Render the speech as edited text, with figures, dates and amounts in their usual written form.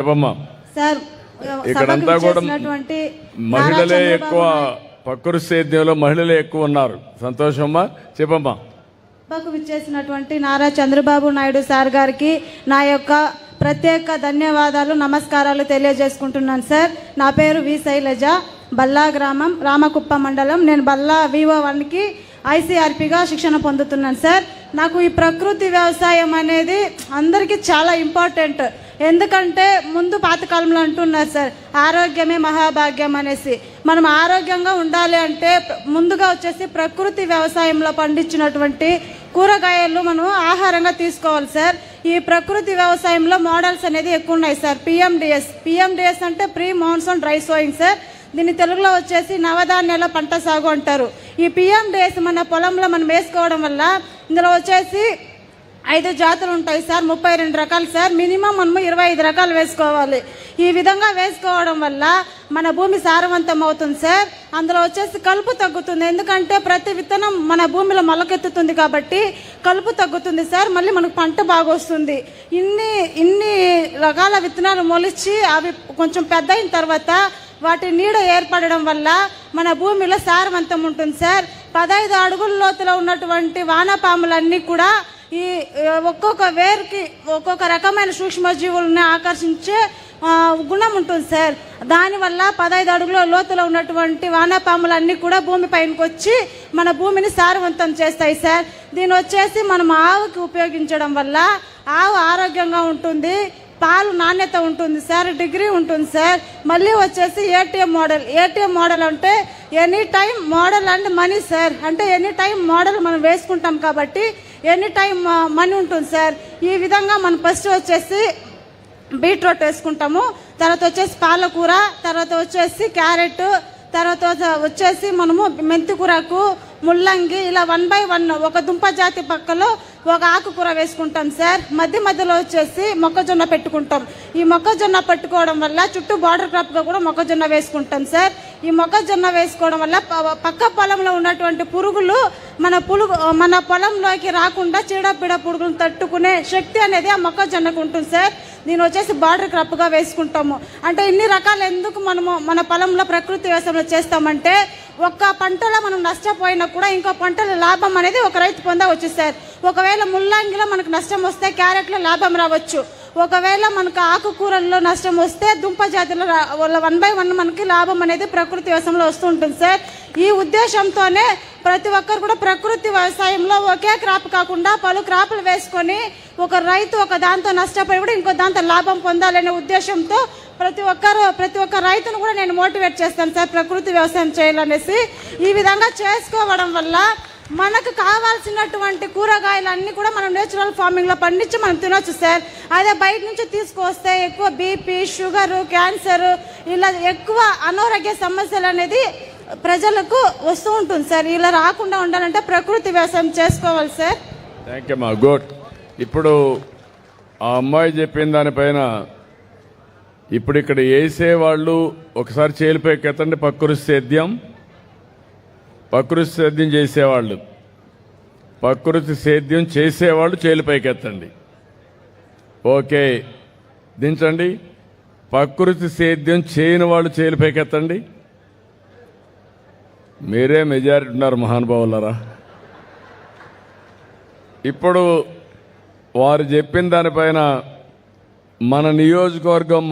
చెప్పమ్మా. సార్ ఇక్కడంతా కూడా మహిళలే ఎక్కువ, పక్కరు సేద్యంలో మహిళలే ఎక్కువ ఉన్నారు. సంతోషమ్మా, చెప్పమ్మా. సభకు విచ్చేసినటువంటి నారా చంద్రబాబు నాయుడు సార్ గారికి నా యొక్క ప్రత్యేక ధన్యవాదాలు, నమస్కారాలు తెలియజేసుకుంటున్నాను సార్. నా పేరు వి శైలజ, బల్లా గ్రామం, రామకుప్ప మండలం. నేను బల్లా VO1కి ICRPగా శిక్షణ పొందుతున్నాను సార్. నాకు ఈ ప్రకృతి వ్యవసాయం అనేది అందరికీ చాలా ఇంపార్టెంట్. ఎందుకంటే ముందు పాతకాలంలో అంటున్నారు సార్, ఆరోగ్యమే మహాభాగ్యం అనేసి. మనం ఆరోగ్యంగా ఉండాలి అంటే ముందుగా వచ్చేసి ప్రకృతి వ్యవసాయంలో పండించినటువంటి కూరగాయలు మనం ఆహారంగా తీసుకోవాలి సార్. ఈ ప్రకృతి వ్యవసాయంలో మోడల్స్ అనేది ఎక్కువ ఉన్నాయి సార్. PMDS అంటే pre monsoon dry sowing sir. దీన్ని తెలుగులో వచ్చేసి నవధాన్యాల పంట సాగు అంటారు. ఈ PMDS మన పొలంలో మనం వేసుకోవడం వల్ల ఇందులో వచ్చేసి 5 జాతులు ఉంటాయి సార్, 32 రకాలు సార్. మినిమం మనము 25 రకాలు వేసుకోవాలి. ఈ విధంగా వేసుకోవడం వల్ల మన భూమి సారవంతం అవుతుంది సార్. అందులో వచ్చేసి కలుపు తగ్గుతుంది. ఎందుకంటే ప్రతి విత్తనం మన భూమిలో మొలకెత్తుతుంది కాబట్టి కలుపు తగ్గుతుంది సార్. మళ్ళీ మనకు పంట బాగా వస్తుంది. ఇన్ని రకాల విత్తనాలు మొలిచి అవి కొంచెం పెద్ద అయిన తర్వాత వాటి నీడ ఏర్పడడం వల్ల మన భూమిలో సారవంతం ఉంటుంది సార్. 15 అడుగుల లోతులో ఉన్నటువంటి వానపాములన్నీ కూడా ఈ ఒక్కొక్క వేరుకి ఒక్కొక్క రకమైన సూక్ష్మజీవులను ఆకర్షించే గుణం ఉంటుంది సార్. దానివల్ల 15 అడుగుల లోతులో ఉన్నటువంటి వానపాములన్నీ కూడా భూమి పైనకి వచ్చి మన భూమిని సారవంతం చేస్తాయి సార్. దీని వచ్చేసి మనం ఆవుకి ఉపయోగించడం వల్ల ఆవు ఆరోగ్యంగా ఉంటుంది, పాలు నాణ్యత ఉంటుంది సార్, డిగ్రీ ఉంటుంది సార్. మళ్ళీ వచ్చేసి ATM మోడల్ అంటే any time model and money sir. అంటే ఎనీ టైం మోడల్ మనం వేసుకుంటాం కాబట్టి ఎనీ టైం మనీ ఉంటుంది సార్. ఈ విధంగా మనం ఫస్ట్ వచ్చేసి బీట్రూట్ వేసుకుంటాము, తర్వాత వచ్చేసి పాలకూర, తర్వాత వచ్చేసి క్యారెట్, తర్వాత వచ్చేసి మనము మెంతికూరకు, ముల్లంగి, ఇలా 1 by 1 ఒక దుంప జాతి పక్కలో ఒక ఆకుకూర వేసుకుంటాం సార్. మధ్యలో వచ్చేసి మొక్కజొన్న పెట్టుకుంటాం. ఈ మొక్కజొన్న పెట్టుకోవడం వల్ల చుట్టూ బార్డర్ క్రాప్గా కూడా మొక్కజొన్న వేసుకుంటాం సార్. ఈ మొక్కజొన్న వేసుకోవడం వల్ల పక్క పొలంలో ఉన్నటువంటి పురుగులు మన పొలంలోకి రాకుండా చీడపీడ పురుగులను తట్టుకునే శక్తి అనేది ఆ మొక్కజొన్నకు ఉంటుంది సార్. దీని వచ్చేసి బార్డర్ క్రాప్గా వేసుకుంటాము. అంటే ఇన్ని రకాలు ఎందుకు మనము మన పొలంలో ప్రకృతి వ్యవసాయంలో చేస్తామంటే ఒక్క పంటలో మనం నష్టపోయినా కూడా ఇంకో పంటలో లాభం అనేది ఒక రైతు పొందవచ్చు సార్. ఒకవేళ ముల్లంగిలో మనకు నష్టం వస్తే క్యారెట్లో లాభం రావచ్చు. ఒకవేళ మనకు ఆకుకూరల్లో నష్టం వస్తే దుంప జాతిలో 1 by 1 మనకి లాభం అనేది ప్రకృతి వ్యవసాయంలో వస్తూ ఉంటుంది సార్. ఈ ఉద్దేశంతోనే ప్రతి ఒక్కరు కూడా ప్రకృతి వ్యవసాయంలో ఒకే క్రాప్ కాకుండా పలు క్రాపులు వేసుకొని ఒక రైతు ఒక దాంతో నష్టపోయి కూడా ఇంకో దాంతో లాభం పొందాలనే ఉద్దేశంతో ప్రతి ఒక్క రైతును కూడా నేను మోటివేట్ చేస్తాను సార్ ప్రకృతి వ్యవసాయం చేయాలనేసి. ఈ విధంగా చేసుకోవడం వల్ల మనకు కావాల్సినటువంటి కూరగాయలన్నీ కూడా మనం నేచురల్ ఫార్మింగ్లో పండించి మనం తినొచ్చు సార్. అదే బయట నుంచి తీసుకొస్తే ఎక్కువ BP, షుగరు, క్యాన్సర్, ఇలా ఎక్కువ అనారోగ్య సమస్యలు అనేది ప్రజలకు వస్తూ ఉంటుంది సార్. ఇలా రాకుండా ఉండాలంటే ప్రకృతి వ్యవసాయం చేసుకోవాలి సార్. థ్యాంక్ యూ మా గుడ్. ఇప్పుడు ఆ అమ్మాయి చెప్పిన దానిపైన ఇప్పుడు ఇక్కడ వేసేవాళ్ళు ఒకసారి చేలిపైకి ఎత్తండి. ప్రకృతి సేద్యం చేసేవాళ్ళు, ప్రకృతి సేద్యం చేసేవాళ్ళు చేలిపైకి ఎత్తండి. ఓకే, దించండి. ప్రకృతి సేద్యం చేయని వాళ్ళు చేలిపైకి ఎత్తండి. మీరే మెజారిటీ ఉన్నారు మహానుభావులారా. ఇప్పుడు వారు చెప్పిన దానిపైన మన నియోజకవర్గం